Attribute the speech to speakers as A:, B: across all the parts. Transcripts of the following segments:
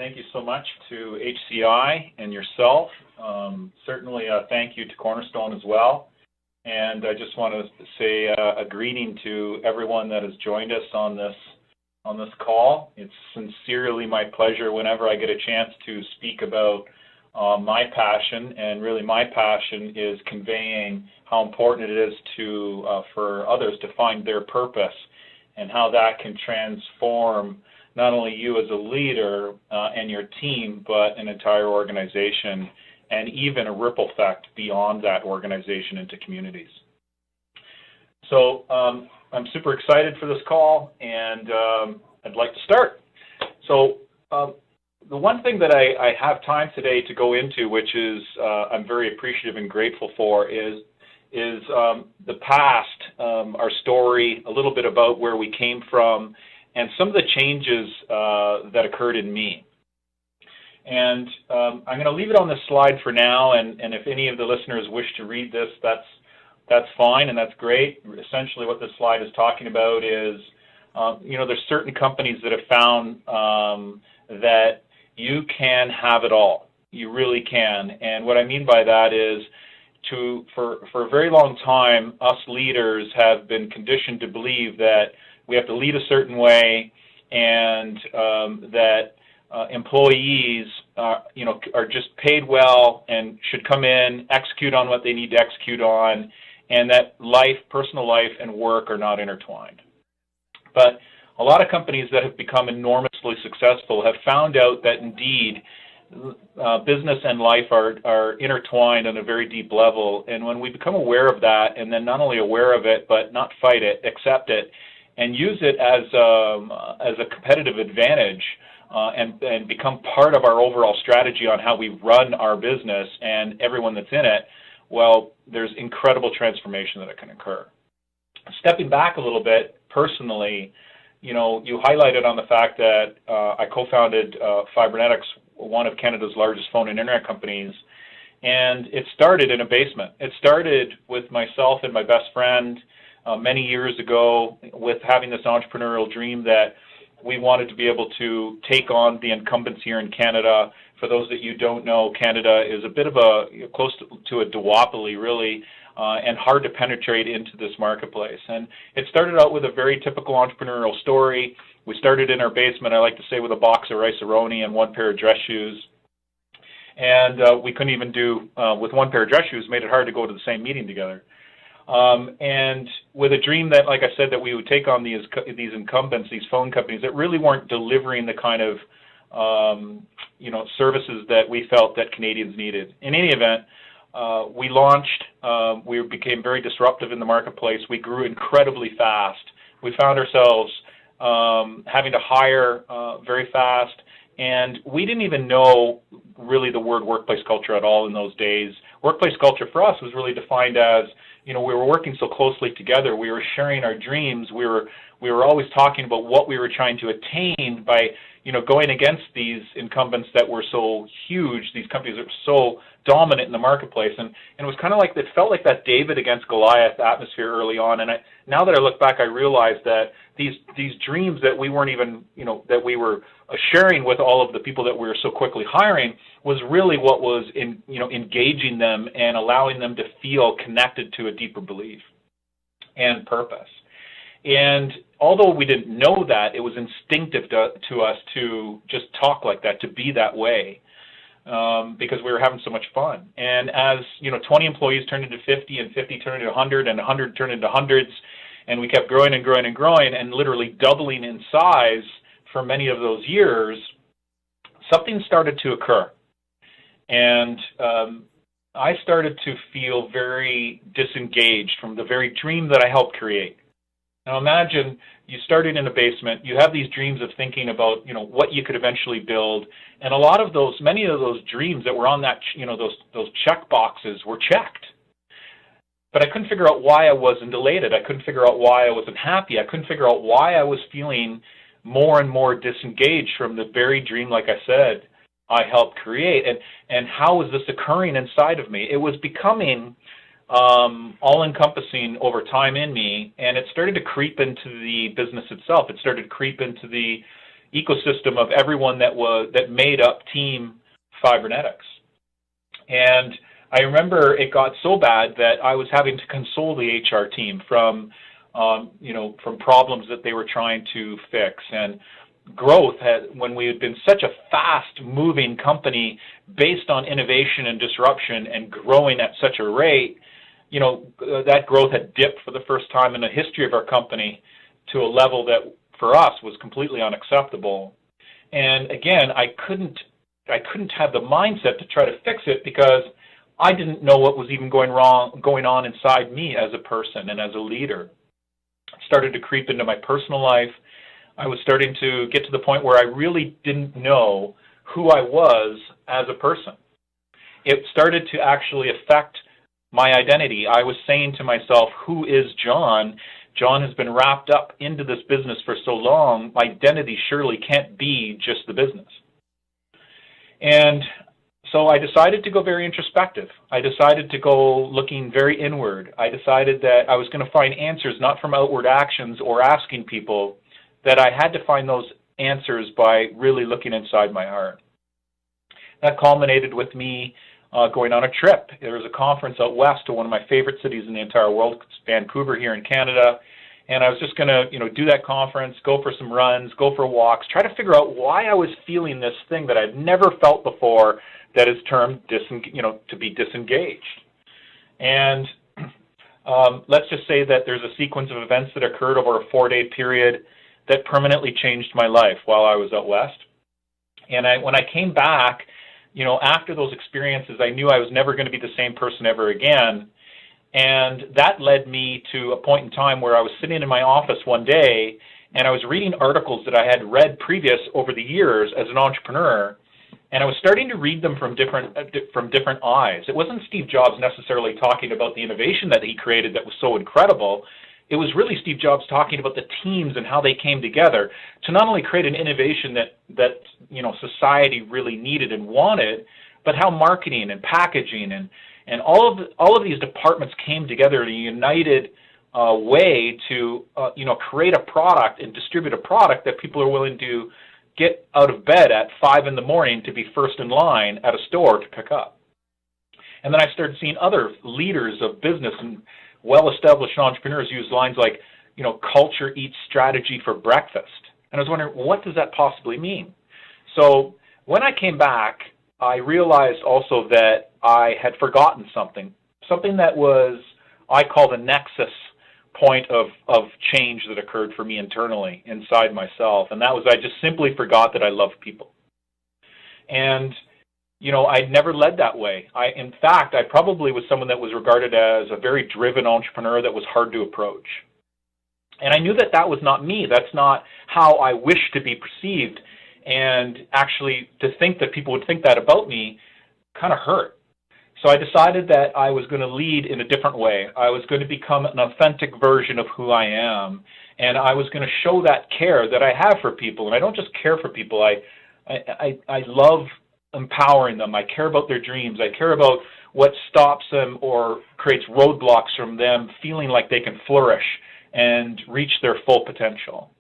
A: Thank you so much to HCI and yourself. Certainly thank you to Cornerstone as well. And I just want to say a greeting to everyone that has joined us on this call. It's sincerely my pleasure whenever I get a chance to speak about my passion, and really my passion is conveying how important it is for others to find their purpose and how that can transform not only you as a leader and your team, but an entire organization and even a ripple effect beyond that organization into communities. So I'm super excited for this call, and I'd like to start. So the one thing that I have time today to go into, which is I'm very appreciative and grateful for, is the past, our story, a little bit about where we came from, and some of the changes that occurred in me. And I'm going to leave it on this slide for now, and if any of the listeners wish to read this, that's fine and that's great. Essentially what this slide is talking about is, there's certain companies that have found that you can have it all. You really can. And what I mean by that is for a very long time, us leaders have been conditioned to believe that we have to lead a certain way, and that employees are just paid well and should come in, execute on what they need to execute on, and that personal life and work are not intertwined. But a lot of companies that have become enormously successful have found out that indeed business and life are intertwined on a very deep level. And when we become aware of that, and then not only aware of it, but not fight it, accept it, and use it as a competitive advantage, and become part of our overall strategy on how we run our business and everyone that's in it, well, there's incredible transformation that can occur. Stepping back a little bit, personally, you highlighted on the fact that I co-founded Fibernetics, one of Canada's largest phone and internet companies, and it started in a basement. It started with myself and my best friend many years ago with having this entrepreneurial dream that we wanted to be able to take on the incumbents here in Canada. For those that you don't know, Canada is a bit of close to a duopoly, really, and hard to penetrate into this marketplace. And it started out with a very typical entrepreneurial story. We started in our basement, I like to say, with a box of rice-a-roni and one pair of dress shoes. And we couldn't even do, with one pair of dress shoes, made it hard to go to the same meeting together. And with a dream that, like I said, that we would take on these incumbents, these phone companies that really weren't delivering the kind of services that we felt that Canadians needed. In any event, we launched. We became very disruptive in the marketplace. We grew incredibly fast. We found ourselves having to hire very fast, and we didn't even know really the word workplace culture at all in those days. Workplace culture for us was really defined as, we were working so closely together. We were sharing our dreams. We were always talking about what we were trying to attain by, going against these incumbents that were so huge, these companies that were so dominant in the marketplace. And it was kind of like, it felt like that David against Goliath atmosphere early on. And now that I look back, I realized that these dreams that we weren't even, that we were sharing with all of the people that we were so quickly hiring was really what was engaging them and allowing them to feel connected to a deeper belief and purpose. And although we didn't know that, it was instinctive to us to just talk like that, to be that way, because we were having so much fun. And as 20 employees turned into 50, and 50 turned into 100, and 100 turned into hundreds, and we kept growing and growing and growing, and literally doubling in size for many of those years, something started to occur. And I started to feel very disengaged from the very dream that I helped create. Now imagine you started in a basement, you have these dreams of thinking about, what you could eventually build, and many of those dreams that were on that, those check boxes were checked. But I couldn't figure out why I wasn't elated. I couldn't figure out why I wasn't happy. I couldn't figure out why I was feeling more and more disengaged from the very dream, like I said, I helped create. And how was this occurring inside of me? It was becoming all-encompassing over time in me, and it started to creep into the business itself. It started to creep into the ecosystem of everyone that made up Team Fibernetics. And I remember it got so bad that I was having to console the HR team from problems that they were trying to fix. And growth when we had been such a fast-moving company based on innovation and disruption and growing at such a rate, that growth had dipped for the first time in the history of our company to a level that for us was completely unacceptable. And again, I couldn't have the mindset to try to fix it because I didn't know what was even going on inside me as a person and as a leader. It started to creep into my personal life. I was starting to get to the point where I really didn't know who I was as a person. It started to actually affect my identity. I was saying to myself, who is John? John has been wrapped up into this business for so long, my identity surely can't be just the business. And so I decided to go very introspective. I decided to go looking very inward. I decided that I was going to find answers not from outward actions or asking people, that I had to find those answers by really looking inside my heart. That culminated with me going on a trip. There was a conference out west to one of my favorite cities in the entire world, Vancouver here in Canada, and I was just going to do that conference, go for some runs, go for walks, try to figure out why I was feeling this thing that I'd never felt before that is termed to be disengaged. And let's just say that there's a sequence of events that occurred over a 4-day period that permanently changed my life while I was out west. And when I came back, after those experiences, I knew I was never going to be the same person ever again. And that led me to a point in time where I was sitting in my office one day and I was reading articles that I had read previous over the years as an entrepreneur, and I was starting to read them from different eyes. It wasn't Steve Jobs necessarily talking about the innovation that he created that was so incredible. It was really Steve Jobs talking about the teams and how they came together to not only create an innovation that society really needed and wanted, but how marketing and packaging and all of these departments came together in a united way to create a product and distribute a product that people are willing to get out of bed at 5 in the morning to be first in line at a store to pick up. And then I started seeing other leaders of business and well-established entrepreneurs use lines like, culture eats strategy for breakfast. And I was wondering, what does that possibly mean? So when I came back, I realized also that I had forgotten something that was, I call the nexus point of change that occurred for me internally inside myself. And that was, I just simply forgot that I love people. And I'd never led that way. In fact, I probably was someone that was regarded as a very driven entrepreneur that was hard to approach. And I knew that that was not me. That's not how I wished to be perceived. And actually, to think that people would think that about me kind of hurt. So I decided that I was going to lead in a different way. I was going to become an authentic version of who I am. And I was going to show that care that I have for people. And I don't just care for people. I love empowering them. I care about their dreams. I care about what stops them or creates roadblocks from them feeling like they can flourish and reach their full potential.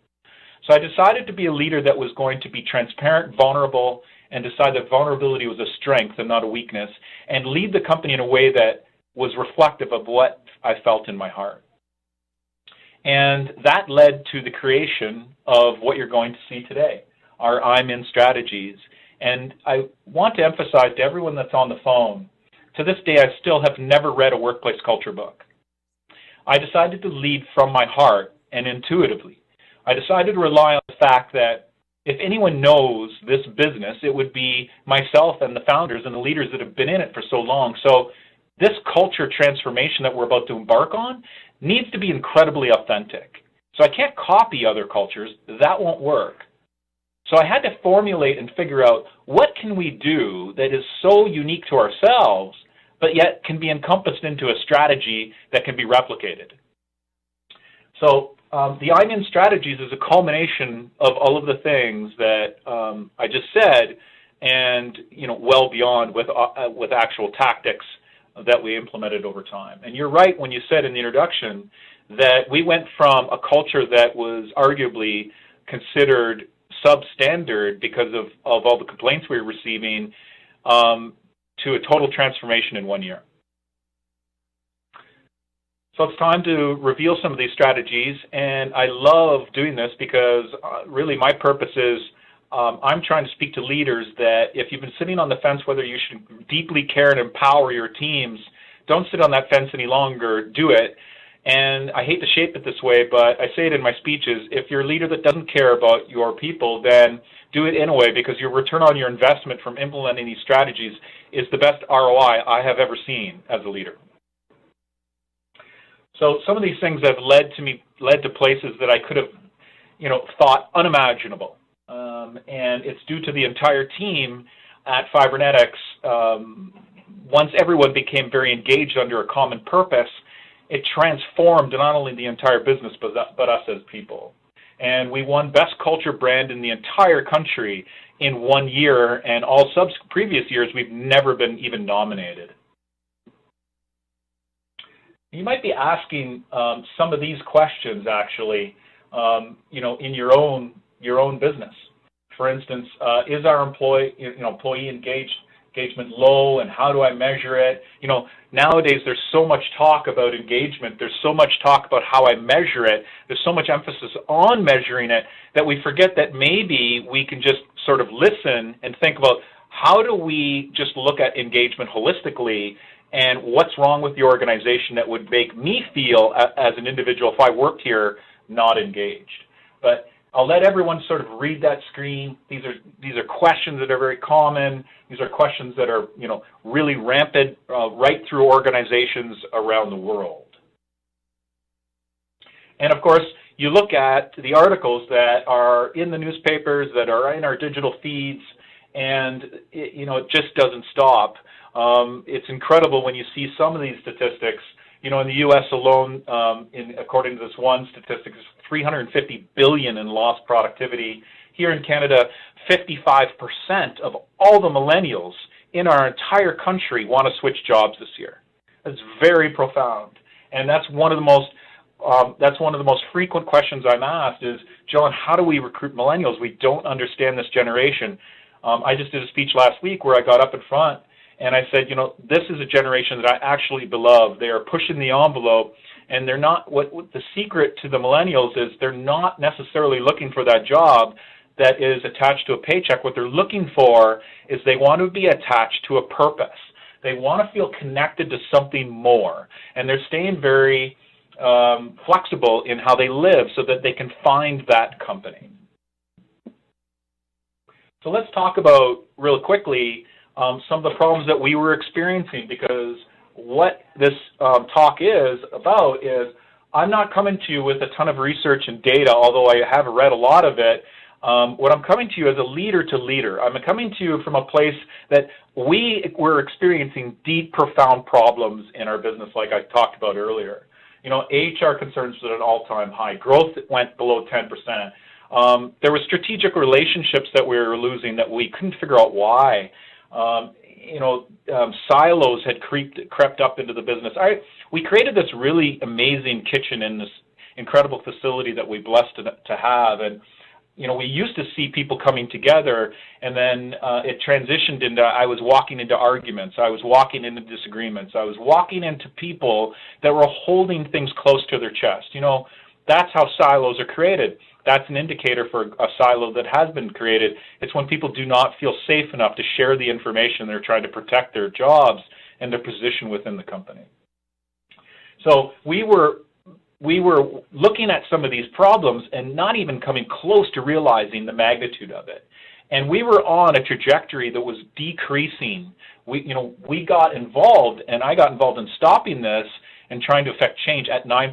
A: So I decided to be a leader that was going to be transparent, vulnerable, and decide that vulnerability was a strength and not a weakness, and lead the company in a way that was reflective of what I felt in my heart. And that led to the creation of what you're going to see today, our I'm In strategies. And I want to emphasize to everyone that's on the phone, to this day I still have never read a workplace culture book. I decided to lead from my heart and intuitively. I decided to rely on the fact that if anyone knows this business, it would be myself and the founders and the leaders that have been in it for so long. So this culture transformation that we're about to embark on needs to be incredibly authentic. So I can't copy other cultures. That won't work. So I had to formulate and figure out what can we do that is so unique to ourselves, but yet can be encompassed into a strategy that can be replicated. So the I'm In strategies is a culmination of all of the things that I just said, and well beyond with actual tactics that we implemented over time. And you're right when you said in the introduction that we went from a culture that was arguably considered substandard because of all the complaints we were receiving to a total transformation in 1 year. So it's time to reveal some of these strategies, and I love doing this because really my purpose is I'm trying to speak to leaders that if you've been sitting on the fence whether you should deeply care and empower your teams, don't sit on that fence any longer, do it. And I hate to shape it this way, but I say it in my speeches, if you're a leader that doesn't care about your people, then do it in a way, because your return on your investment from implementing these strategies is the best ROI I have ever seen as a leader. So some of these things have led to places that I could have, thought unimaginable. And it's due to the entire team at Fibernetics. Once everyone became very engaged under a common purpose, it transformed not only the entire business, but us as people. And we won Best Culture Brand in the entire country in 1 year, and all previous years we've never been even nominated. You might be asking some of these questions actually, in your own business. For instance, is our employee engagement low, and how do I measure it? Nowadays there's so much talk about engagement, there's so much talk about how I measure it, there's so much emphasis on measuring it that we forget that maybe we can just sort of listen and think about how do we just look at engagement holistically, and what's wrong with the organization that would make me feel as an individual, if I worked here, not engaged. But I'll let everyone sort of read that screen. These are questions that are very common. These are questions that are really rampant right through organizations around the world. And of course, you look at the articles that are in the newspapers, that are in our digital feeds, and it just doesn't stop. It's incredible when you see some of these statistics. In the U.S. alone, according to this one statistic, is $350 billion in lost productivity. Here in Canada, 55% of all the millennials in our entire country want to switch jobs this year. That's very profound, and that's one of the most frequent questions I'm asked is, John, how do we recruit millennials? We don't understand this generation. I just did a speech last week where I got up in front and I said, this is a generation that I actually beloved. They are pushing the envelope, and they're not, what the secret to the millennials is they're not necessarily looking for that job that is attached to a paycheck. What they're looking for is they want to be attached to a purpose. They want to feel connected to something more, and they're staying very flexible in how they live so that they can find that company. So let's talk about, real quickly, some of the problems that we were experiencing, because what this talk is about is I'm not coming to you with a ton of research and data, although I have read a lot of it. What I'm coming to you as a leader to leader. I'm coming to you from a place that we were experiencing deep, profound problems in our business, like I talked about earlier. HR concerns was at an all-time high. Growth went below 10%. There were strategic relationships that we were losing that we couldn't figure out why. Silos had crept up into the business. We created this really amazing kitchen in this incredible facility that we blessed to have, and we used to see people coming together, and then it transitioned into I was walking into arguments, I was walking into disagreements, I was walking into people that were holding things close to their chest. That's how silos are created. That's an indicator for a silo that has been created. It's when people do not feel safe enough to share the information. They're trying to protect their jobs and their position within the company. So we were looking at some of these problems and not even coming close to realizing the magnitude of it. And we were on a trajectory that was decreasing. We got involved, and I got involved in stopping this and trying to affect change at 9%.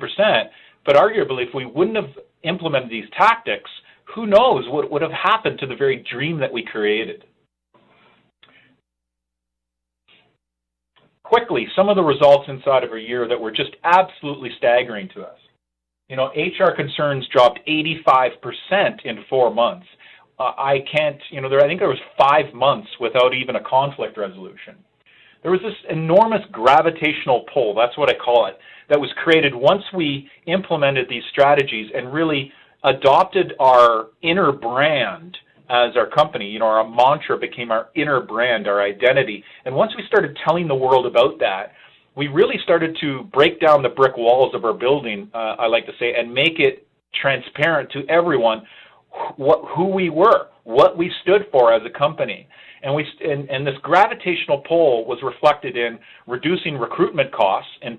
A: But arguably, if we wouldn't have implemented these tactics, who knows what would have happened to the very dream that we created. Quickly, some of the results inside of a year that were just absolutely staggering to us. HR concerns dropped 85% in 4 months. I think there was 5 months without even a conflict resolution. There was this enormous gravitational pull, that's what I call it, that was created once we implemented these strategies and really adopted our inner brand as our company. You know, our mantra became our inner brand, our identity. And once we started telling the world about that, we really started to break down the brick walls of our building, I like to say, and make it transparent to everyone who we were, what we stood for as a company. And this gravitational pull was reflected in reducing recruitment costs. In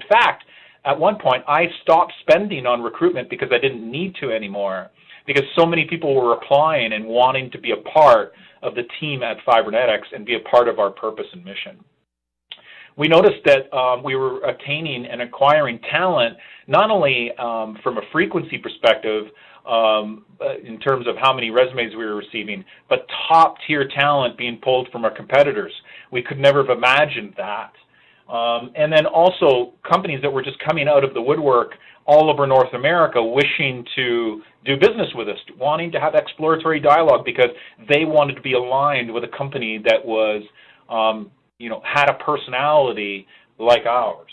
A: fact, at one point, I stopped spending on recruitment because I didn't need to anymore, because so many people were applying and wanting to be a part of the team at Fibernetics and be a part of our purpose and mission. We noticed that we were attaining and acquiring talent, not only from a frequency perspective, in terms of how many resumes we were receiving, but top-tier talent being pulled from our competitors. We could never have imagined that. And then also companies that were just coming out of the woodwork all over North America wishing to do business with us, wanting to have exploratory dialogue because they wanted to be aligned with a company that was, had a personality like ours.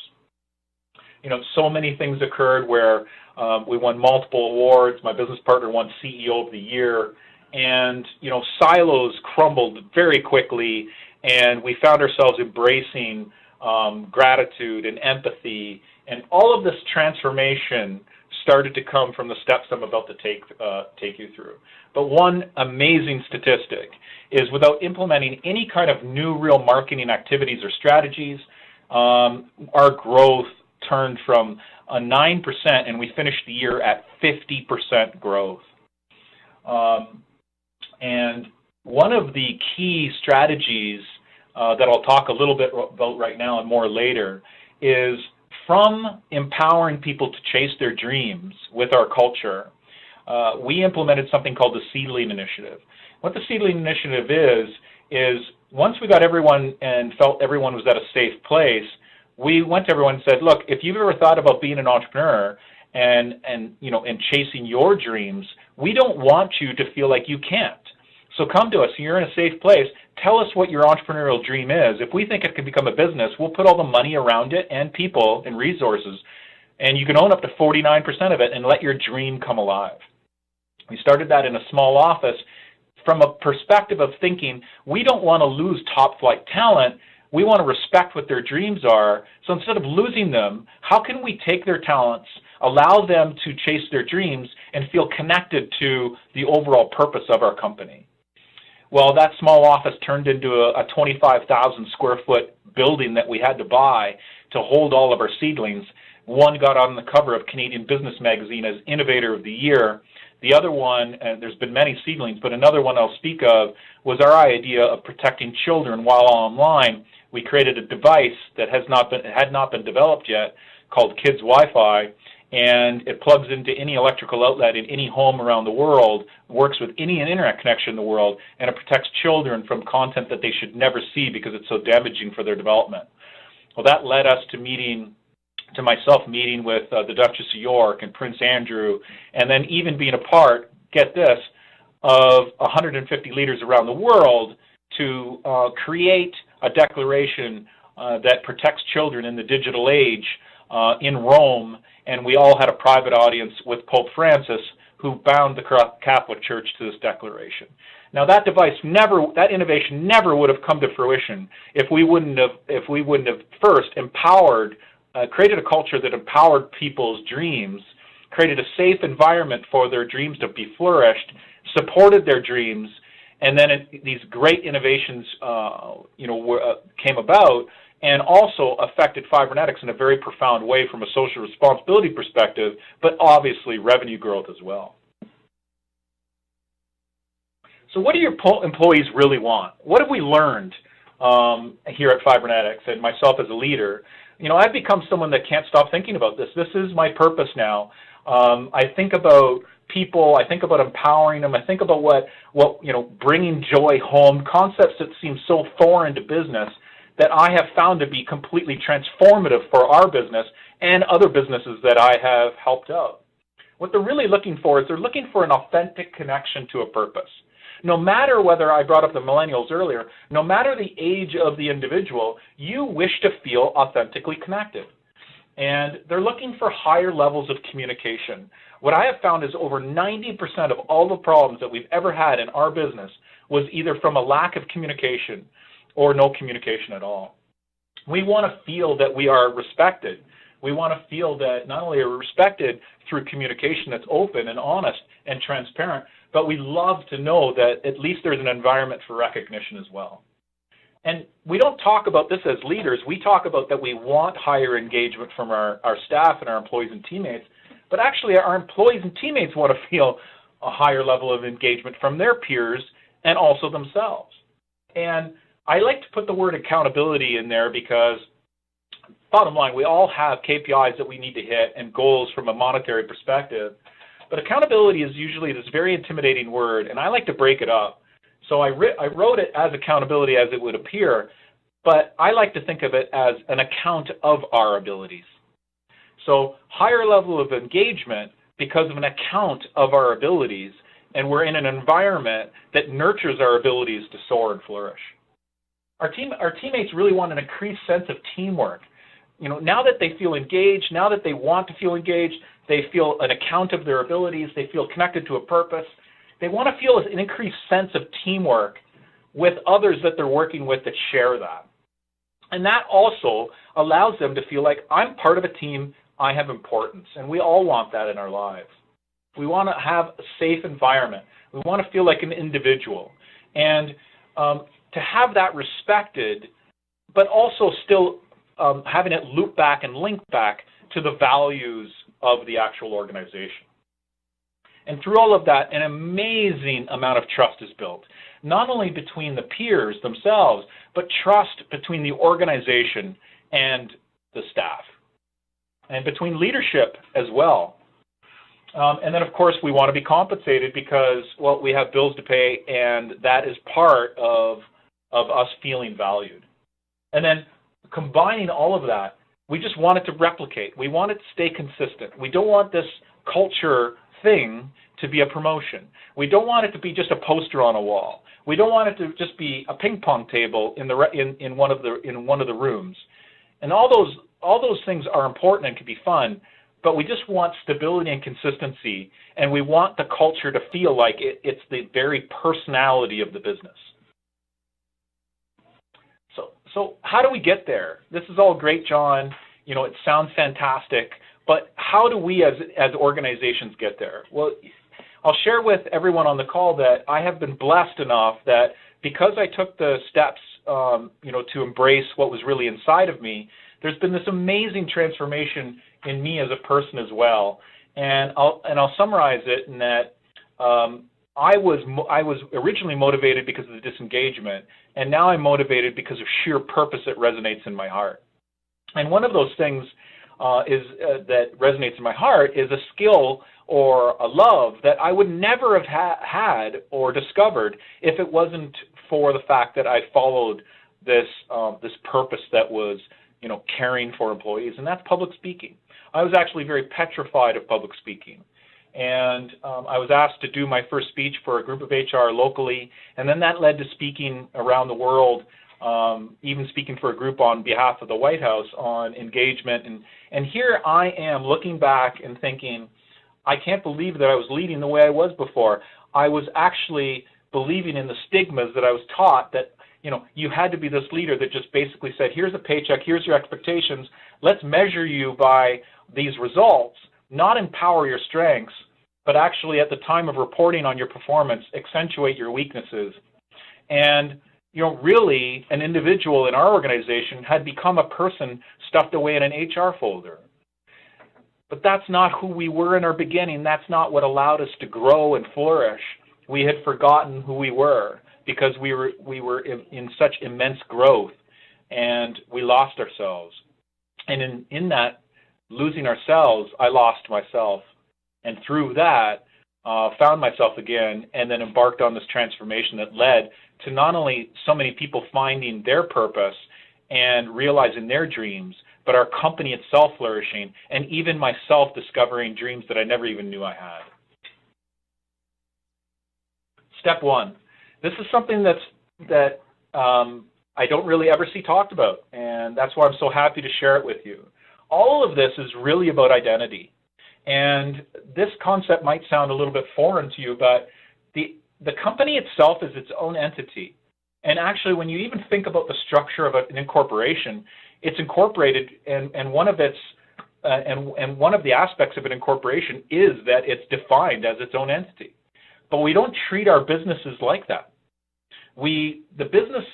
A: You know, so many things occurred where we won multiple awards. My business partner won CEO of the Year, and silos crumbled very quickly, and we found ourselves embracing gratitude and empathy, and all of this transformation started to come from the steps I'm about to take you through. But one amazing statistic is, without implementing any kind of new real marketing activities or strategies, our growth turned from a 9%, and we finished the year at 50% growth. And one of the key strategies that I'll talk a little bit about right now and more later is, from empowering people to chase their dreams with our culture, we implemented something called the Seedling Initiative. What the Seedling Initiative is once we got everyone and felt everyone was at a safe place, we went to everyone and said, look, if you've ever thought about being an entrepreneur and chasing your dreams, we don't want you to feel like you can't. So come to us. You're in a safe place. Tell us what your entrepreneurial dream is. If we think it can become a business, we'll put all the money around it and people and resources, and you can own up to 49% of it and let your dream come alive. We started that in a small office from a perspective of thinking, we don't want to lose top-flight talent. We want to respect what their dreams are. So instead of losing them, how can we take their talents, allow them to chase their dreams, and feel connected to the overall purpose of our company? Well, that small office turned into a 25,000 square foot building that we had to buy to hold all of our seedlings. One got on the cover of Canadian Business Magazine as Innovator of the Year. The other one, and there's been many seedlings, but another one I'll speak of, was our idea of protecting children while online. We created a device that had not been developed yet, called Kids Wi-Fi, and it plugs into any electrical outlet in any home around the world, works with any internet connection in the world, and it protects children from content that they should never see because it's so damaging for their development. Well, that led us to myself meeting with the Duchess of York and Prince Andrew, and then even being a part, get this, of 150 leaders around the world to create a declaration that protects children in the digital age in Rome, and we all had a private audience with Pope Francis, who bound the Catholic Church to this declaration. Now, that innovation never would have come to fruition if we wouldn't have first created a culture that empowered people's dreams, created a safe environment for their dreams to be flourished, supported their dreams, and then these great innovations came about, and also affected Fibernetics in a very profound way from a social responsibility perspective, but obviously revenue growth as well. So what do your employees really want? What have we learned here at Fibernetics, and myself as a leader? I've become someone that can't stop thinking about this. This is my purpose now. I think about people. I think about empowering them. I think about what bringing joy home, concepts that seem so foreign to business, that I have found to be completely transformative for our business and other businesses that I have helped out. What they're really looking for is they're looking for an authentic connection to a purpose. No matter whether, I brought up the millennials earlier, no matter the age of the individual, you wish to feel authentically connected. And they're looking for higher levels of communication. What I have found is over 90% of all the problems that we've ever had in our business was either from a lack of communication or no communication at all. We want to feel that we are respected. We want to feel that not only are we respected through communication that's open and honest and transparent, but we love to know that at least there's an environment for recognition as well. And we don't talk about this as leaders. We talk about that we want higher engagement from our staff and our employees and teammates, but actually our employees and teammates want to feel a higher level of engagement from their peers and also themselves. And I like to put the word accountability in there because, bottom line, we all have KPIs that we need to hit and goals from a monetary perspective, but accountability is usually this very intimidating word, and I like to break it up. So I wrote it as accountability as it would appear, but I like to think of it as an account of our abilities. So higher level of engagement because of an account of our abilities, and we're in an environment that nurtures our abilities to soar and flourish. Our teammates really want an increased sense of teamwork. You know, now that they feel engaged, now that they want to feel engaged, they feel an account of their abilities, they feel connected to a purpose. They want to feel an increased sense of teamwork with others that they're working with that share that. And that also allows them to feel like I'm part of a team, I have importance, and we all want that in our lives. We want to have a safe environment. We want to feel like an individual. And to have that respected, but also still having it loop back and link back to the values of the actual organization. And through all of that, an amazing amount of trust is built, not only between the peers themselves, but trust between the organization and the staff, and between leadership as well. And then, of course, we want to be compensated because, well, we have bills to pay, and that is part of us feeling valued. And then combining all of that, we just want it to replicate. We want it to stay consistent. We don't want this culture thing to be a promotion. We don't want it to be just a poster on a wall. We don't want it to just be a ping pong table in one of the rooms. And all those things are important and can be fun, but we just want stability and consistency, and we want the culture to feel like it's the very personality of the business. So how do we get there? This is all great, John. You know, it sounds fantastic, but how do we as organizations get there? Well, I'll share with everyone on the call that I have been blessed enough that because I took the steps, to embrace what was really inside of me, there's been this amazing transformation in me as a person as well. And I'll summarize it in that I was originally motivated because of the disengagement, and now I'm motivated because of sheer purpose that resonates in my heart. And one of those things that resonates in my heart is a skill or a love that I would never have had or discovered if it wasn't for the fact that I followed this purpose that was, caring for employees, and that's public speaking. I was actually very petrified of public speaking. And I was asked to do my first speech for a group of HR locally, and then that led to speaking around the world, even speaking for a group on behalf of the White House on engagement. And here I am looking back and thinking, I can't believe that I was leading the way I was before. I was actually believing in the stigmas that I was taught that, you had to be this leader that just basically said, here's a paycheck, here's your expectations, let's measure you by these results, not empower your strengths, but actually at the time of reporting on your performance, accentuate your weaknesses. And, really an individual in our organization had become a person stuffed away in an HR folder. But that's not who we were in our beginning. That's not what allowed us to grow and flourish. We had forgotten who we were because we were in such immense growth, and we lost ourselves. And in that losing ourselves, I lost myself. And through that, found myself again, and then embarked on this transformation that led to not only so many people finding their purpose and realizing their dreams, but our company itself flourishing, and even myself discovering dreams that I never even knew I had. Step one. This is something that I don't really ever see talked about, and that's why I'm so happy to share it with you. all of this is really about identity. And this concept might sound a little bit foreign to you, but the company itself is its own entity. And actually, when you even think about the structure of an incorporation, it's incorporated, and one of its and one of the aspects of an incorporation is that it's defined as its own entity. But we don't treat our businesses like that. The business,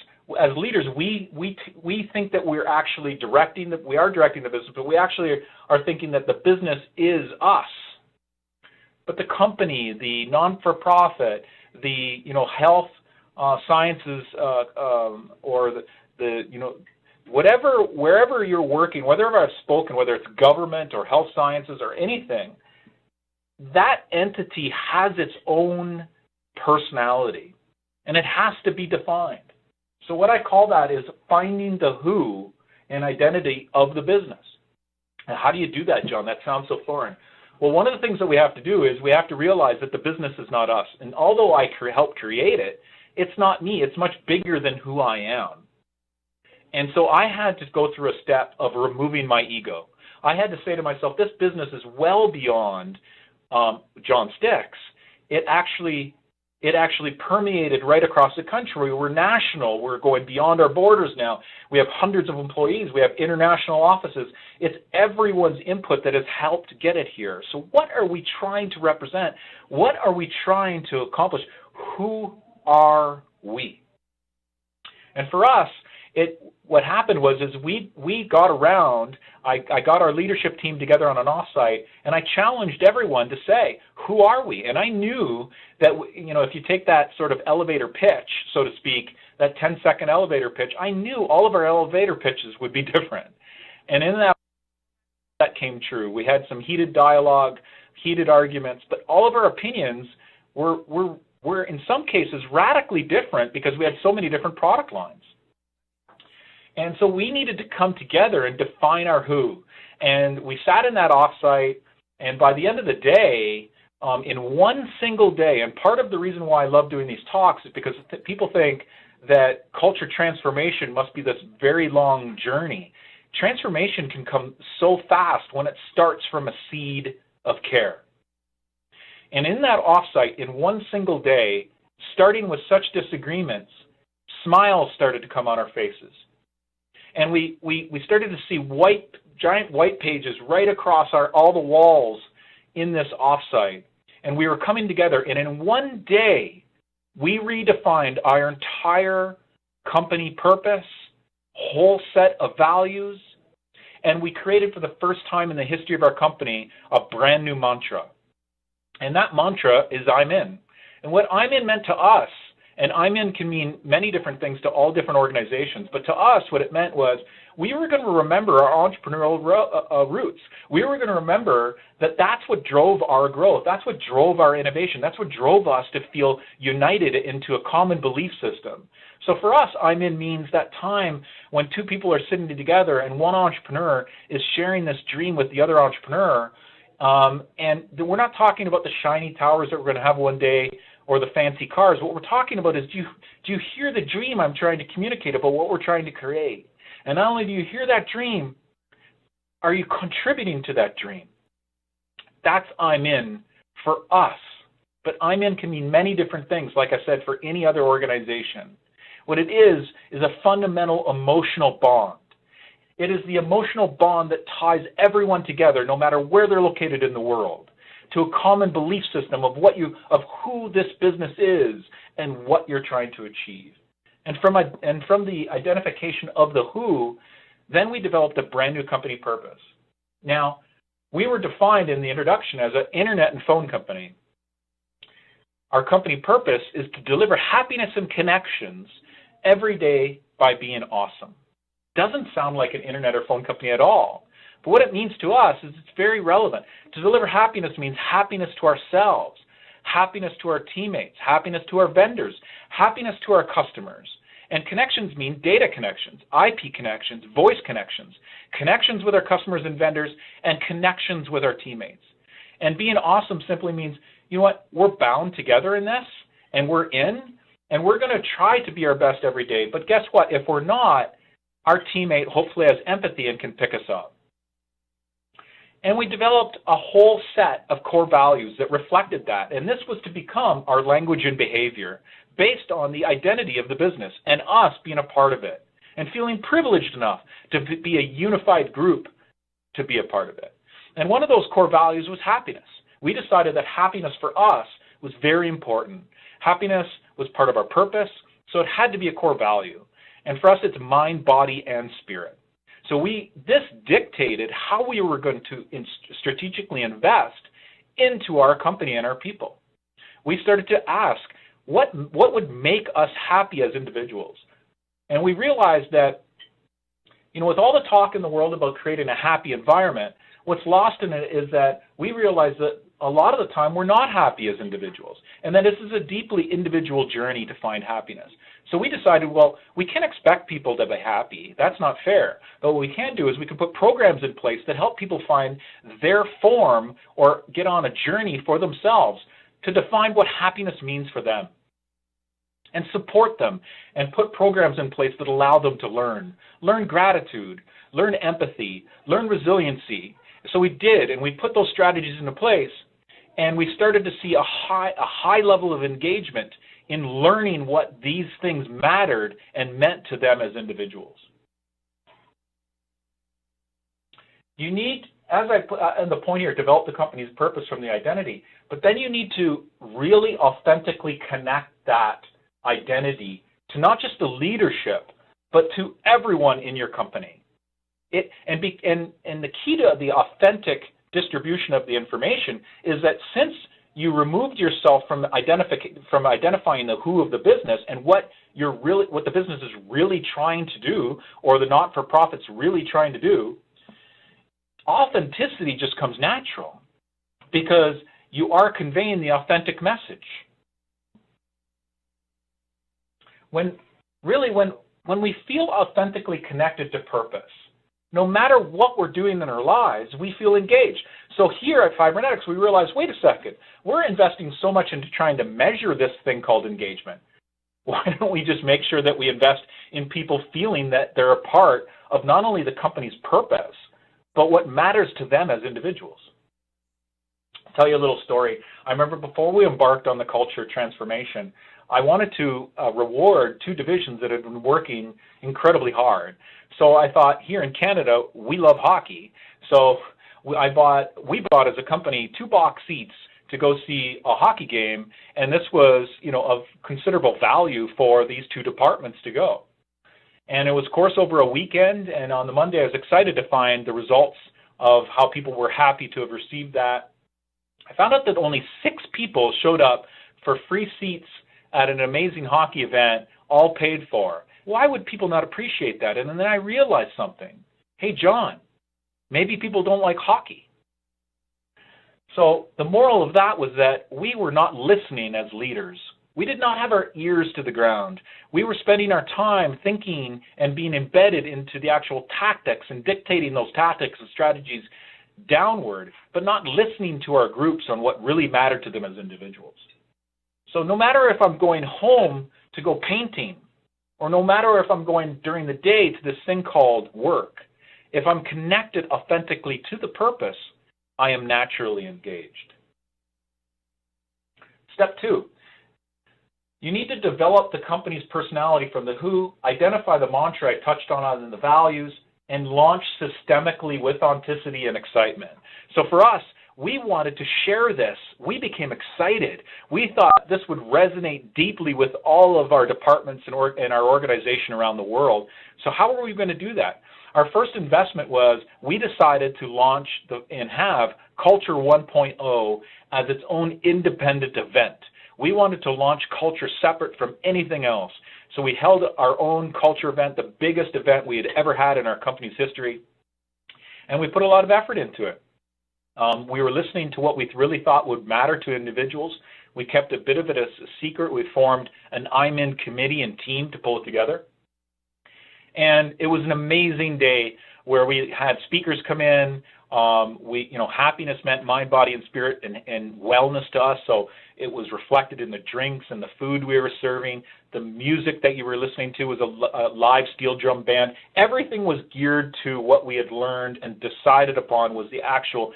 A: as leaders, we think that we're actually directing the business, but we actually are thinking that the business is us. But the company, the non-for-profit, the health sciences, or the wherever you're working, wherever I've spoken, whether it's government or health sciences or anything, that entity has its own personality, and it has to be defined. So what I call that is finding the who and identity of the business. Now, how do you do that, John? That sounds so foreign. Well, one of the things that we have to do is we have to realize that the business is not us. And although I helped create it, it's not me. It's much bigger than who I am. And so I had to go through a step of removing my ego. I had to say to myself, this business is well beyond John Sticks. It actually permeated right across the country. We're national. We're going beyond our borders now. We have hundreds of employees. We have international offices. It's everyone's input that has helped get it here. So what are we trying to represent? What are we trying to accomplish? Who are we? And for us, what happened was we got around, I got our leadership team together on an offsite, and I challenged everyone to say, who are we? And I knew that, if you take that sort of elevator pitch, so to speak, that 10-second elevator pitch, I knew all of our elevator pitches would be different. And in that came true. We had some heated dialogue, heated arguments, but all of our opinions were in some cases radically different because we had so many different product lines. And so we needed to come together and define our who. And we sat in that offsite, and by the end of the day, in one single day, and part of the reason why I love doing these talks is because people think that culture transformation must be this very long journey. Transformation can come so fast when it starts from a seed of care. And in that offsite, in one single day, starting with such disagreements, smiles started to come on our faces. And we started to see giant white pages right across all the walls in this offsite. And we were coming together, and in one day, we redefined our entire company purpose, whole set of values, and we created for the first time in the history of our company a brand new mantra. And that mantra is I'm in. And what I'm in meant to us, and I'm in can mean many different things to all different organizations, but to us what it meant was we were going to remember our entrepreneurial roots. We were going to remember that that's what drove our growth. That's what drove our innovation. That's what drove us to feel united into a common belief system. So for us, I'm in means that time when two people are sitting together and one entrepreneur is sharing this dream with the other entrepreneur. And we're not talking about the shiny towers that we're going to have one day or the fancy cars. What we're talking about is, do you hear the dream I'm trying to communicate about what we're trying to create? And not only do you hear that dream, are you contributing to that dream? That's I'm in for us. But I'm in can mean many different things, like I said, for any other organization. What it is a fundamental emotional bond. It is the emotional bond that ties everyone together, no matter where they're located in the world, to a common belief system of who this business is and what you're trying to achieve. And from the identification of the who, then we developed a brand new company purpose. Now, we were defined in the introduction as an internet and phone company. Our company purpose is to deliver happiness and connections every day by being awesome. Doesn't sound like an internet or phone company at all. But what it means to us is it's very relevant. To deliver happiness means happiness to ourselves, happiness to our teammates, happiness to our vendors, happiness to our customers. And connections mean data connections, IP connections, voice connections, connections with our customers and vendors, and connections with our teammates. And being awesome simply means, you know what, we're bound together in this, and we're in, and we're going to try to be our best every day. But guess what? If we're not, our teammate hopefully has empathy and can pick us up.
B: And we developed a whole set of core values that reflected that. And this was to become our language and behavior based on the identity of the business and us being a part of it and feeling privileged enough to be a unified group to be a part of it. And one of those core values was happiness. We decided that happiness for us was very important. Happiness was part of our purpose, so it had to be a core value. And for us, it's mind, body, and spirit. So this dictated how we were going to strategically invest into our company and our people. We started to ask, what would make us happy as individuals? And we realized that, with all the talk in the world about creating a happy environment, what's lost in it is that we realize that a lot of the time we're not happy as individuals, and that this is a deeply individual journey to find happiness. So we decided, well, we can't expect people to be happy. That's not fair. But what we can do is we can put programs in place that help people find their form or get on a journey for themselves to define what happiness means for them, and support them and put programs in place that allow them to learn gratitude, learn empathy, learn resiliency. So we did, and we put those strategies into place, and we started to see a high level of engagement in learning what these things mattered and meant to them as individuals. You need, as I put in the point here, develop the company's purpose from the identity, but then you need to really authentically connect that identity to not just the leadership, but to everyone in your company. And the key to the authentic distribution of the information is that since you removed yourself from identifying the who of the business and what the business is really trying to do, or the not-for-profit's really trying to do, authenticity just comes natural because you are conveying the authentic message. When we feel authentically connected to purpose, no matter what we're doing in our lives, we feel engaged. So here at Fibernetics, we realize, wait a second, we're investing so much into trying to measure this thing called engagement. Why don't we just make sure that we invest in people feeling that they're a part of not only the company's purpose, but what matters to them as individuals? I'll tell you a little story. I remember before we embarked on the culture transformation, I wanted to reward two divisions that had been working incredibly hard. So I thought, here in Canada, we love hockey. So we bought as a company 2 box seats to go see a hockey game, and this was, of considerable value for these 2 departments to go. And it was, of course, over a weekend, and on the Monday I was excited to find the results of how people were happy to have received that. I found out that only 6 people showed up for free seats at an amazing hockey event, all paid for. Why would people not appreciate that? And then I realized something. Hey, John, maybe people don't like hockey. So the moral of that was that we were not listening as leaders. We did not have our ears to the ground. We were spending our time thinking and being embedded into the actual tactics and dictating those tactics and strategies downward, but not listening to our groups on what really mattered to them as individuals. So no matter if I'm going home to go painting, or no matter if I'm going during the day to this thing called work, if I'm connected authentically to the purpose, I am naturally engaged. Step 2, you need to develop the company's personality from the who, identify the mantra I touched on in the values, and launch systemically with authenticity and excitement. So for us, we wanted to share this. We became excited. We thought this would resonate deeply with all of our departments and our organization around the world. So how are we going to do that? Our first investment was we decided to launch and have Culture 1.0 as its own independent event. We wanted to launch culture separate from anything else. So we held our own culture event, the biggest event we had ever had in our company's history, and we put a lot of effort into it. We were listening to what we really thought would matter to individuals. We kept a bit of it as a secret. We formed an I'm in committee and team to pull it together. And it was an amazing day. where we had speakers come in. Happiness meant mind, body, and spirit, and wellness to us. So it was reflected in the drinks and the food we were serving. The music that you were listening to was a live steel drum band. Everything was geared to what we had learned and decided upon was the actual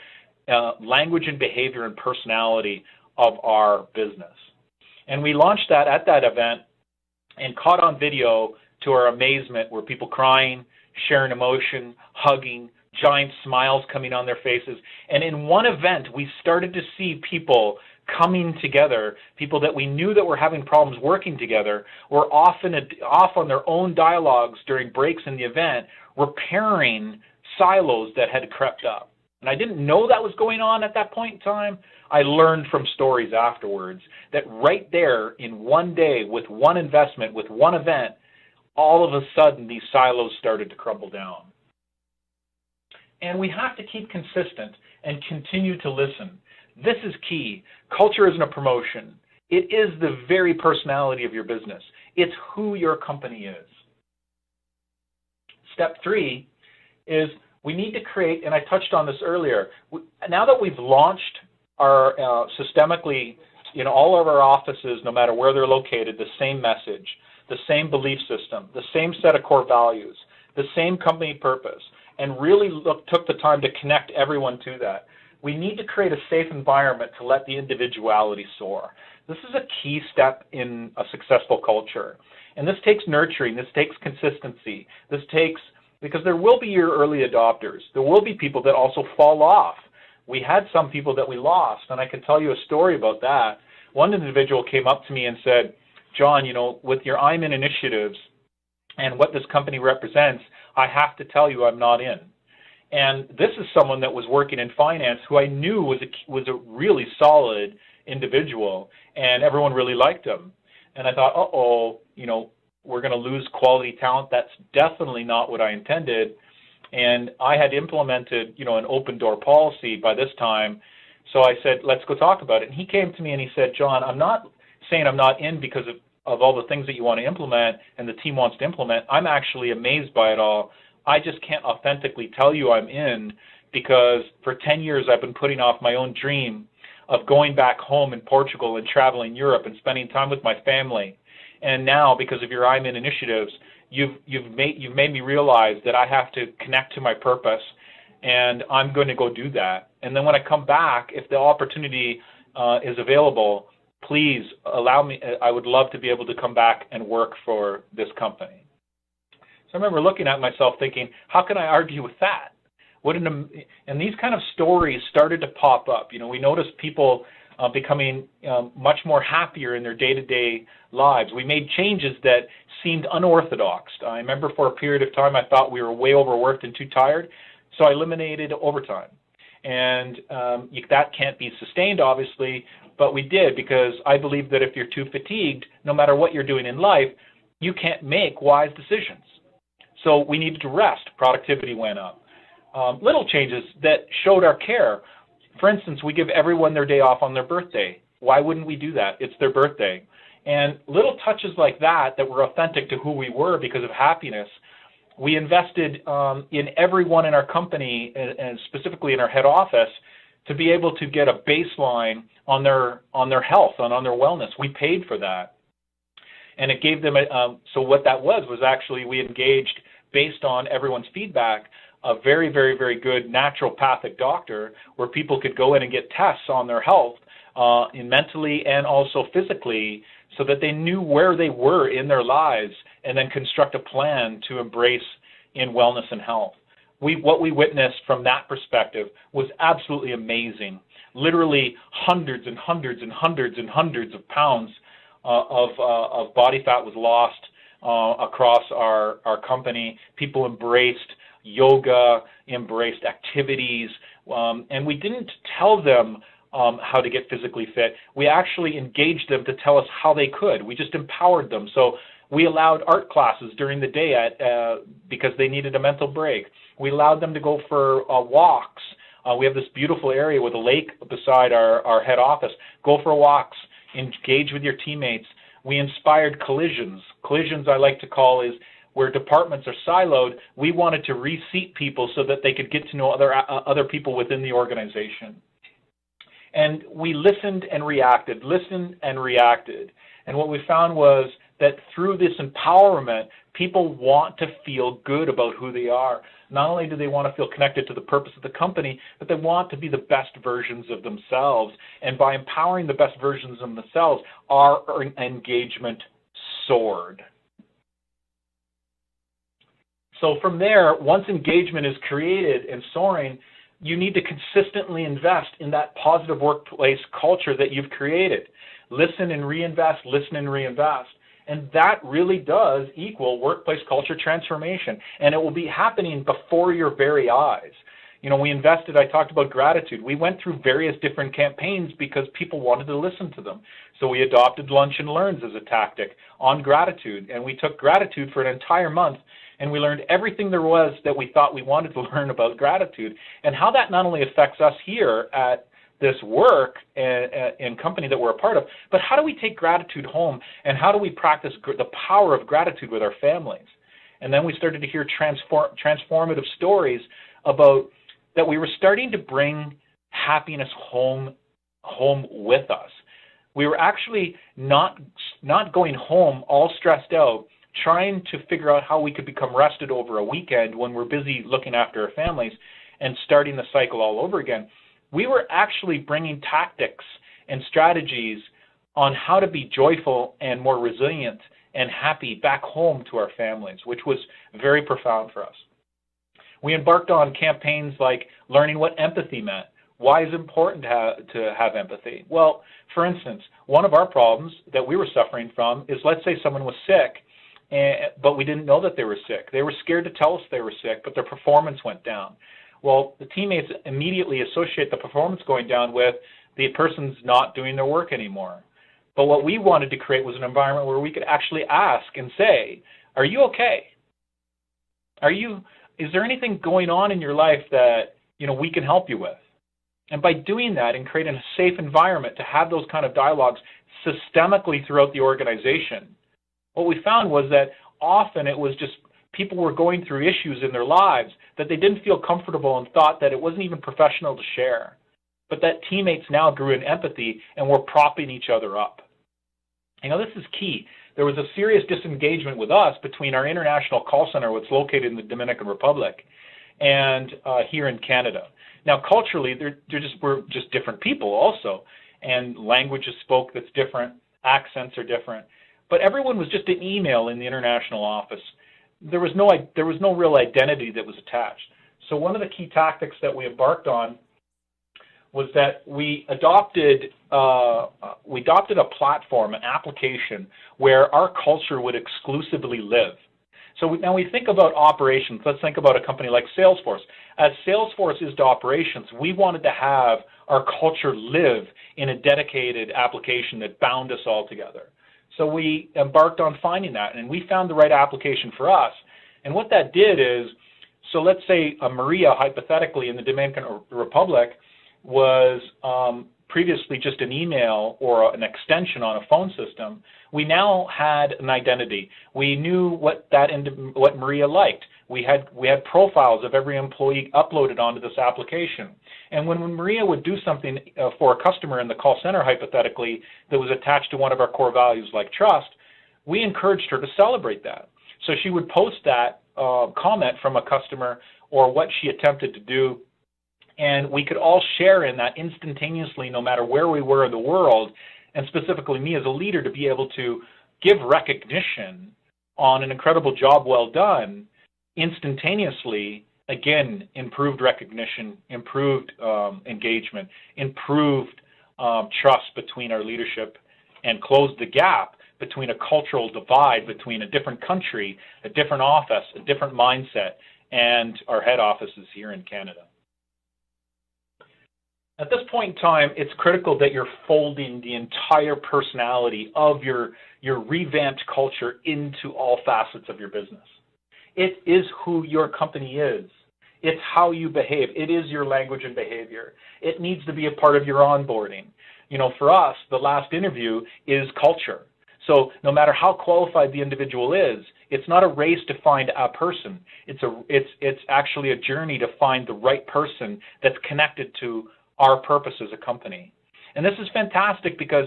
B: language and behavior and personality of our business. And we launched that at that event and caught on video, to our amazement, were people crying, sharing emotion, hugging, giant smiles coming on their faces. And in one event, we started to see people coming together, people that we knew that were having problems working together, were off on their own dialogues during breaks in the event, repairing silos that had crept up. And I didn't know that was going on at that point in time. I learned from stories afterwards that right there in one day, with one investment, with one event, all of a sudden these silos started to crumble down. And we have to keep consistent and continue to listen. This is key. Culture isn't a promotion. It is the very personality of your business. It's who your company is. Step 3 is we need to create, and I touched on this earlier, now that we've launched our systemically in all of our offices, no matter where they're located, the same message, the same belief system, the same set of core values, the same company purpose, and really took the time to connect everyone to that. We need to create a safe environment to let the individuality soar. This is a key step in a successful culture. And this takes nurturing, this takes consistency, because there will be your early adopters. There will be people that also fall off. We had some people that we lost, and I can tell you a story about that. One individual came up to me and said, John, with your I'm in initiatives and what this company represents, I have to tell you I'm not in. And this is someone that was working in finance who I knew was a really solid individual, and everyone really liked him. And I thought, we're going to lose quality talent. That's definitely not what I intended. And I had implemented, an open door policy by this time. So I said, let's go talk about it. And he came to me and he said, John, I'm not saying I'm not in because of all the things that you want to implement and the team wants to implement. I'm actually amazed by it all. I just can't authentically tell you I'm in because for 10 years I've been putting off my own dream of going back home in Portugal and traveling Europe and spending time with my family. And now, because of your I'm in initiatives, you've made me realize that I have to connect to my purpose, and I'm going to go do that. And then when I come back, if the opportunity is available, please allow me. I would love to be able to come back and work for this company. So I remember looking at myself thinking, how can I argue with that? And these kind of stories started to pop up. We noticed people becoming much more happier in their day-to-day lives. We made changes that seemed unorthodox. I remember for a period of time I thought we were way overworked and too tired, so I eliminated overtime. And that can't be sustained, obviously, but we did because I believe that if you're too fatigued, no matter what you're doing in life, you can't make wise decisions. So we needed to rest. Productivity went up. Little changes that showed our care. For instance, we give everyone their day off on their birthday. Why wouldn't we do that? It's their birthday. And little touches like that were authentic to who we were because of happiness. We invested in everyone in our company, and specifically in our head office, to be able to get a baseline on their health and on their wellness. We paid for that. And it gave them, so what that was actually we engaged, based on everyone's feedback, a very, very, very good naturopathic doctor where people could go in and get tests on their health mentally and also physically so that they knew where they were in their lives and then construct a plan to embrace in wellness and health. What we witnessed from that perspective was absolutely amazing. Literally hundreds and hundreds and hundreds and hundreds of pounds of body fat was lost across our company. People embraced yoga, embraced activities, and we didn't tell them how to get physically fit. We actually engaged them to tell us how they could. We just empowered them. So we allowed art classes during the day because they needed a mental break. We allowed them to go for walks. We have this beautiful area with a lake beside our head office. Go for walks, engage with your teammates. We inspired collisions. Collisions, I like to call, is where departments are siloed, we wanted to reseat people so that they could get to know other people within the organization. And we listened and reacted. And what we found was that through this empowerment, people want to feel good about who they are. Not only do they want to feel connected to the purpose of the company, but they want to be the best versions of themselves. And by empowering the best versions of themselves, our engagement soared. So from there, once engagement is created and soaring, you need to consistently invest in that positive workplace culture that you've created. Listen and reinvest, listen and reinvest. And that really does equal workplace culture transformation. And it will be happening before your very eyes. You know, we invested, I talked about gratitude. We went through various different campaigns because people wanted to listen to them. So we adopted lunch and learns as a tactic on gratitude. And we took gratitude for an entire month, and we learned everything there was that we thought we wanted to learn about gratitude, and how that not only affects us here at this work and company that we're a part of, but how do we take gratitude home, and how do we practice the power of gratitude with our families? And then we started to hear transformative stories about that we were starting to bring happiness home with us. We were actually not going home all stressed out, trying to figure out how we could become rested over a weekend when we're busy looking after our families and starting the cycle all over again. We were actually bringing tactics and strategies on how to be joyful and more resilient and happy back home to our families, which was very profound for us. We embarked on campaigns like learning what empathy meant. Why is it important to have empathy? Well, for instance, one of our problems that we were suffering from is, let's say someone was sick, but we didn't know that they were sick. They were scared to tell us they were sick, but their performance went down. Well, the teammates immediately associate the performance going down with the person's not doing their work anymore. But what we wanted to create was an environment where we could actually ask and say, are you okay? Is there anything going on in your life that, you know, we can help you with? And by doing that and creating a safe environment to have those kind of dialogues systemically throughout the organization, what we found was that often it was just people were going through issues in their lives that they didn't feel comfortable and thought that it wasn't even professional to share. But that teammates now grew in empathy and were propping each other up. You know, this is key. There was a serious disengagement with us between our international call center, which is located in the Dominican Republic, and here in Canada. Now, culturally, we're just different people also, and languages spoke that's different, accents are different. But everyone was just an email in the international office. There was no real identity that was attached. So one of the key tactics that we embarked on was that we adopted a platform, an application, where our culture would exclusively live. So now we think about operations. Let's think about a company like Salesforce. As Salesforce is to operations, we wanted to have our culture live in a dedicated application that bound us all together. So we embarked on finding that, and we found the right application for us. And what that did is, so let's say Maria, hypothetically, in the Dominican Republic was previously just an email or an extension on a phone system. We now had an identity. We knew what Maria liked. We had profiles of every employee uploaded onto this application. And when Maria would do something for a customer in the call center, hypothetically, that was attached to one of our core values like trust, we encouraged her to celebrate that. So she would post that comment from a customer or what she attempted to do, and we could all share in that instantaneously no matter where we were in the world, and specifically me as a leader to be able to give recognition on an incredible job well done instantaneously. Again, improved recognition, improved engagement, improved trust between our leadership, and closed the gap between a cultural divide between a different country, a different office, a different mindset, and our head offices here in Canada. At this point in time, it's critical that you're folding the entire personality of your revamped culture into all facets of your business. It is who your company is. It's how you behave. It is your language and behavior. It needs to be a part of your onboarding. You know, for us, the last interview is culture. So no matter how qualified the individual is, it's not a race to find a person. It's actually a journey to find the right person that's connected to our purpose as a company. And this is fantastic because,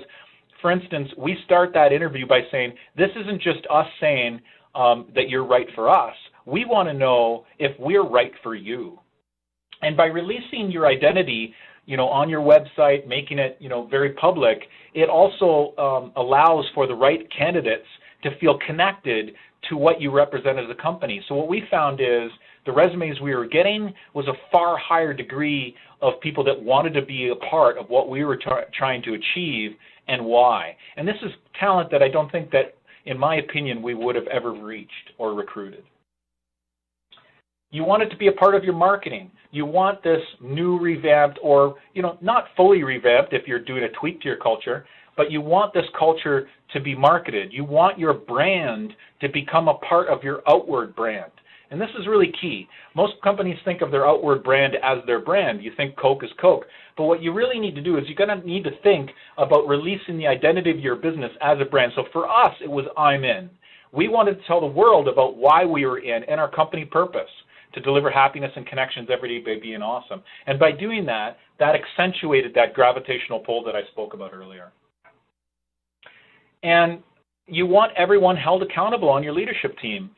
B: for instance, we start that interview by saying, this isn't just us saying that you're right for us. We want to know if we're right for you. And by releasing your identity, on your website, making it, very public, it also allows for the right candidates to feel connected to what you represent as a company. So what we found is the resumes we were getting was a far higher degree of people that wanted to be a part of what we were trying to achieve and why. And this is talent that I don't think that, in my opinion, we would have ever reached or recruited. You want it to be a part of your marketing. You want this new revamped or, not fully revamped if you're doing a tweak to your culture, but you want this culture to be marketed. You want your brand to become a part of your outward brand. And this is really key. Most companies think of their outward brand as their brand. You think Coke is Coke. But what you really need to do is you're going to need to think about releasing the identity of your business as a brand. So for us, it was I'm in. We wanted to tell the world about why we were in and our company purpose, to deliver happiness and connections every day by being awesome. And by doing that, that accentuated that gravitational pull that I spoke about earlier. And you want everyone held accountable on your leadership team.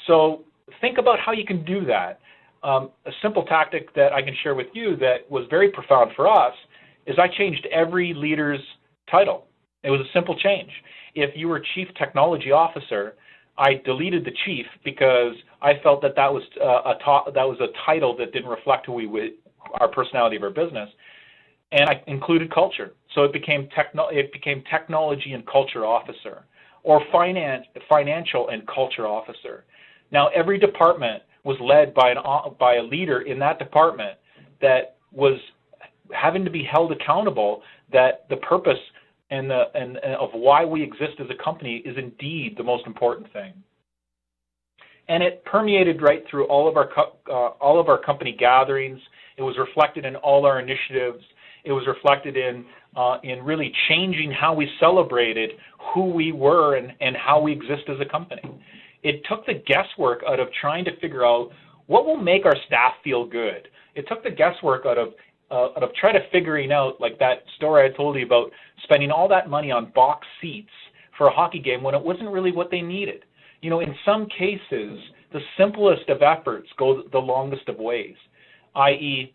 B: So think about how you can do that. A simple tactic that I can share with you that was very profound for us is I changed every leader's title. It was a simple change. If you were Chief Technology Officer, I deleted the chief because I felt that was a title that didn't reflect our personality of our business, and I included culture. So it became Technology and Culture Officer, or Financial and Culture Officer. Now every department was led by a leader in that department that was having to be held accountable that the purpose and of why we exist as a company is indeed the most important thing. And it permeated right through all of our company gatherings. It was reflected in all our initiatives. It was reflected in really changing how we celebrated who we were and how we exist as a company. It took the guesswork out of trying to figure out what will make our staff feel good. It took the guesswork out of trying to figuring out, like that story I told you about spending all that money on box seats for a hockey game when it wasn't really what they needed. In some cases, the simplest of efforts go the longest of ways, i.e.,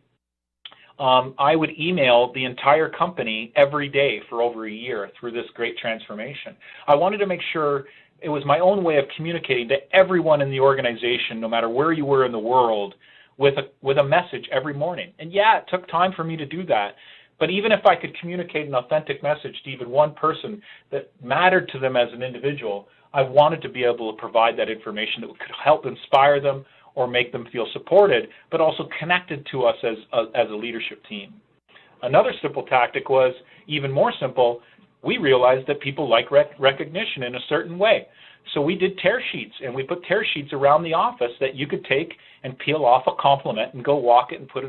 B: I would email the entire company every day for over a year through this great transformation. I wanted to make sure it was my own way of communicating to everyone in the organization, no matter where you were in the world, with a message every morning. And yeah, it took time for me to do that. But even if I could communicate an authentic message to even one person that mattered to them as an individual, I wanted to be able to provide that information that could help inspire them or make them feel supported, but also connected to us as a leadership team. Another simple tactic was, even more simple, we realized that people like recognition in a certain way. So we did tear sheets, and we put tear sheets around the office that you could take and peel off a compliment and go walk it and put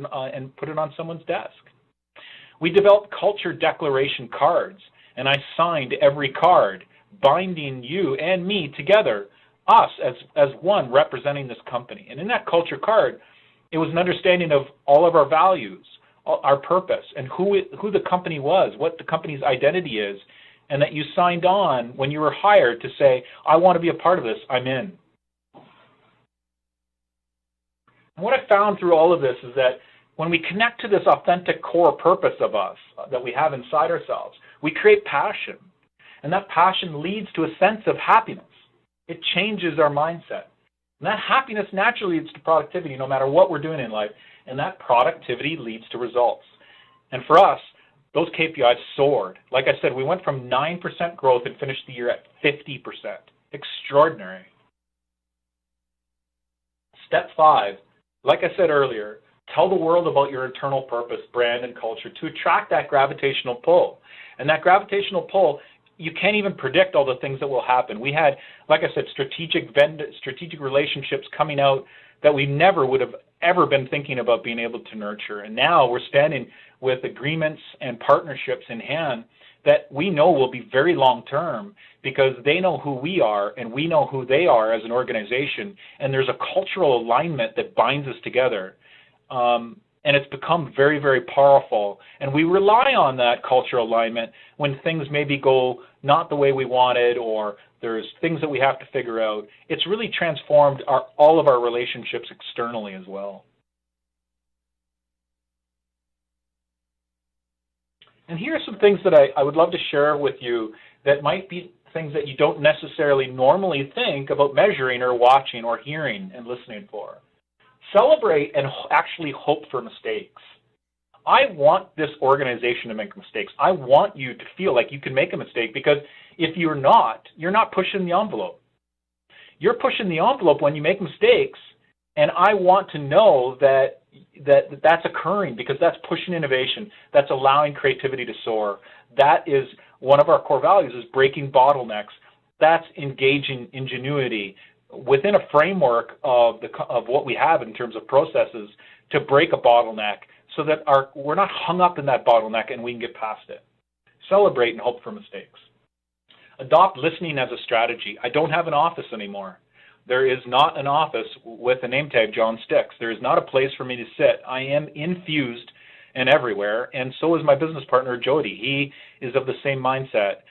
B: it on someone's desk. We developed culture declaration cards, and I signed every card, binding you and me together, us as one representing this company. And in that culture card, it was an understanding of all of our values, our purpose, and who the company was, what the company's identity is, and that you signed on when you were hired to say, I want to be a part of this, I'm in. And what I found through all of this is that when we connect to this authentic core purpose of us that we have inside ourselves, we create passion. And that passion leads to a sense of happiness. It changes our mindset. And that happiness naturally leads to productivity no matter what we're doing in life. And that productivity leads to results. And for us, those KPIs soared. Like I said, we went from 9% growth and finished the year at 50%. Extraordinary. Step 5, like I said earlier, tell the world about your internal purpose, brand, and culture to attract that gravitational pull. And that gravitational pull, you can't even predict all the things that will happen. We had, like I said, strategic relationships coming out that we never would have ever been thinking about being able to nurture. And now we're standing with agreements and partnerships in hand that we know will be very long-term because they know who we are and we know who they are as an organization, and there's a cultural alignment that binds us together. And it's become very, very powerful. And we rely on that cultural alignment when things maybe go not the way we wanted, or there's things that we have to figure out. It's really transformed all of our relationships externally as well. And here are some things that I would love to share with you that might be things that you don't necessarily normally think about measuring or watching or hearing and listening for. Celebrate and actually hope for mistakes. I want this organization to make mistakes. I want you to feel like you can make a mistake, because if you're not pushing the envelope. You're pushing the envelope when you make mistakes, and I want to know that that's occurring, because that's pushing innovation. That's allowing creativity to soar. That is one of our core values, is breaking bottlenecks. That's engaging ingenuity within a framework of what we have in terms of processes to break a bottleneck, so that we're not hung up in that bottleneck and we can get past it. Celebrate and hope for mistakes. Adopt listening as a strategy. I don't have an office anymore. There is not an office with a name tag John Sticks. There is not a place for me to sit. I am infused and everywhere, and so is my business partner Jody. He is of the same mindset.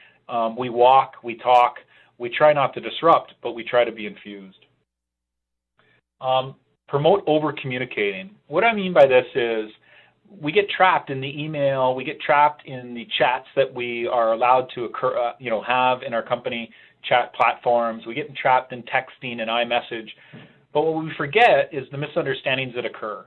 B: We walk, we talk, we try not to disrupt, but we try to be infused. Promote over-communicating. What I mean by this is we get trapped in the email, we get trapped in the chats that we are allowed to have in our company chat platforms. We get trapped in texting and iMessage. But what we forget is the misunderstandings that occur.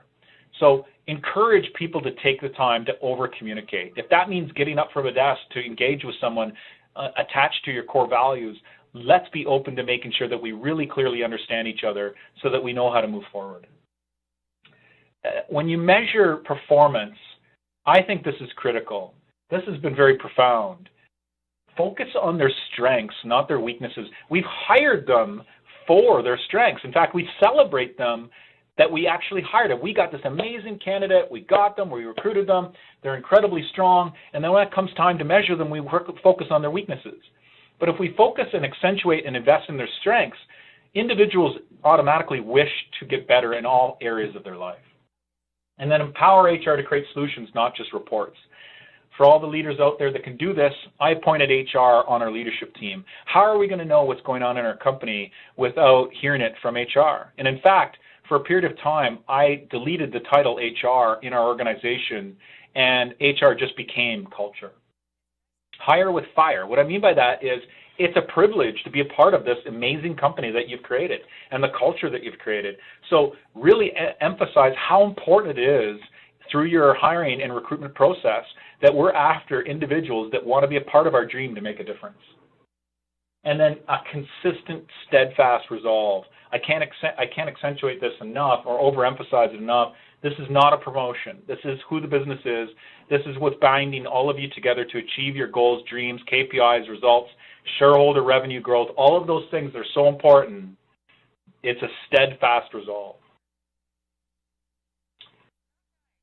B: So encourage people to take the time to over-communicate. If that means getting up from a desk to engage with someone attached to your core values, let's be open to making sure that we really clearly understand each other so that we know how to move forward. When you measure performance, I think this is critical. This has been very profound. Focus on their strengths, not their weaknesses. We've hired them for their strengths. In fact, we celebrate them that we actually hired them. We got this amazing candidate, we got them, we recruited them, they're incredibly strong, and then when it comes time to measure them, we focus on their weaknesses. But if we focus and accentuate and invest in their strengths, individuals automatically wish to get better in all areas of their life. And then empower HR to create solutions, not just reports. For all the leaders out there that can do this, I appointed HR on our leadership team. How are we going to know what's going on in our company without hearing it from HR? And in fact, for a period of time, I deleted the title HR in our organization, and HR just became culture. Hire with fire. What I mean by that is it's a privilege to be a part of this amazing company that you've created and the culture that you've created. So really emphasize how important it is through your hiring and recruitment process that we're after individuals that want to be a part of our dream to make a difference. And then a consistent, steadfast resolve. I can't accentuate this enough or overemphasize it enough. This is not a promotion. This is who the business is. This is what's binding all of you together to achieve your goals, dreams, KPIs, results, shareholder revenue growth. All of those things are so important. It's a steadfast resolve.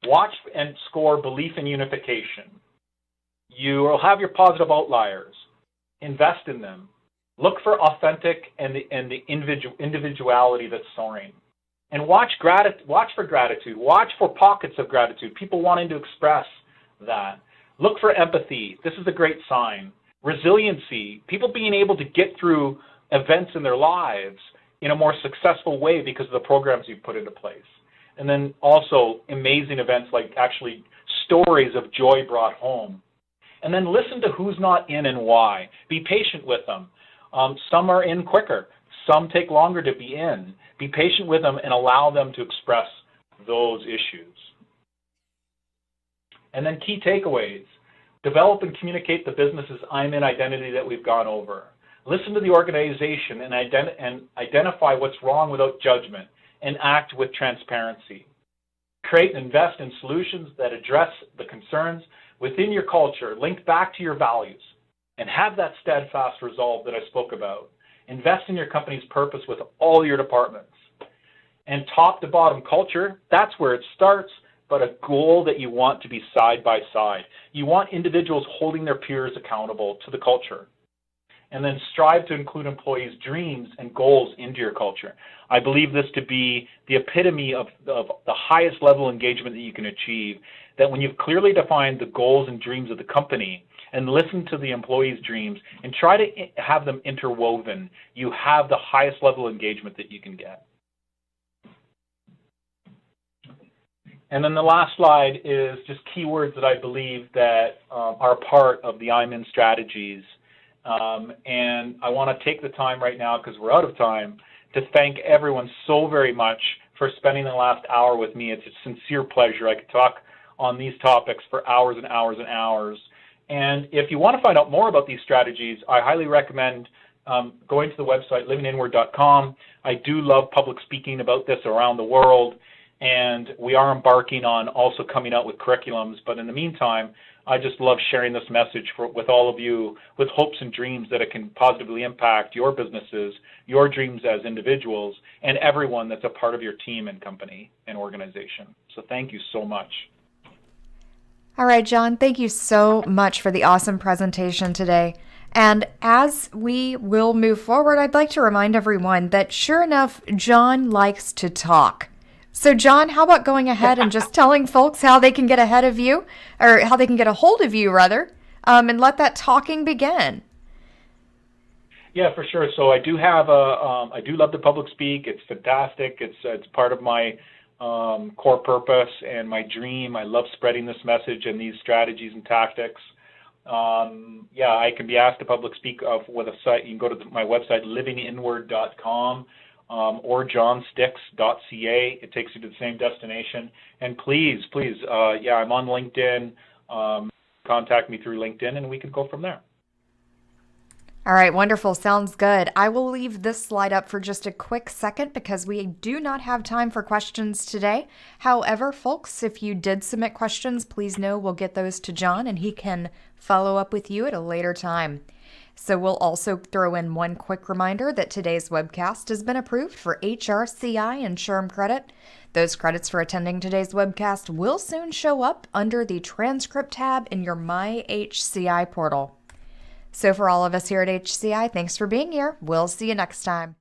B: Watch and score belief in unification. You will have your positive outliers. Invest in them. Look for authentic and the individuality that's soaring. And watch for gratitude. Watch for pockets of gratitude, people wanting to express that. Look for empathy. This is a great sign. Resiliency, people being able to get through events in their lives in a more successful way because of the programs you've put into place. And then also amazing events like actually stories of joy brought home. And then listen to who's not in and why. Be patient with them. Some are in quicker. Some take longer to be in. Be patient with them and allow them to express those issues. And then key takeaways. Develop and communicate the business's I'm in identity that we've gone over. Listen to the organization and identify what's wrong without judgment, and act with transparency. Create and invest in solutions that address the concerns within your culture, linked back to your values, and have that steadfast resolve that I spoke about. Invest in your company's purpose with all your departments. And top to bottom culture, that's where it starts, but a goal that you want to be side by side. You want individuals holding their peers accountable to the culture. And then strive to include employees' dreams and goals into your culture. I believe this to be the epitome of the highest level of engagement that you can achieve, that when you've clearly defined the goals and dreams of the company and listen to the employees' dreams and try to have them interwoven, you have the highest level of engagement that you can get. And then the last slide is just keywords that I believe that are part of the I'm In strategies. And I want to take the time right now, because we're out of time, to thank everyone so very much for spending the last hour with me. It's a sincere pleasure. I could talk on these topics for hours and hours and hours. And if you want to find out more about these strategies, I highly recommend going to the website livinginward.com. I do love public speaking about this around the world, and we are embarking on also coming out with curriculums. But in the meantime, I just love sharing this message with all of you with hopes and dreams that it can positively impact your businesses, your dreams as individuals, and everyone that's a part of your team and company and organization. So thank you so much.
C: All right, John, thank you so much for the awesome presentation today. And as we will move forward, I'd like to remind everyone that sure enough, John likes to talk. So, John, how about going ahead and just telling folks how they can get ahead of you, or how they can get a hold of you, rather, and let that talking begin?
B: Yeah, for sure. So I do have I do love to public speak. It's fantastic. It's part of my core purpose and my dream. I love spreading this message and these strategies and tactics. Yeah, I can be asked to public speak with a site. You can go to my website, livinginward.com. Or johnsticks.ca. It takes you to the same destination. And please, yeah, I'm on LinkedIn. Contact me through LinkedIn, and we can go from there.
C: All right, wonderful. Sounds good. I will leave this slide up for just a quick second because we do not have time for questions today. However, folks, if you did submit questions, please know we'll get those to John, and he can follow up with you at a later time. So we'll also throw in one quick reminder that today's webcast has been approved for HRCI and SHRM credit. Those credits for attending today's webcast will soon show up under the transcript tab in your My HCI portal. So for all of us here at HCI, thanks for being here. We'll see you next time.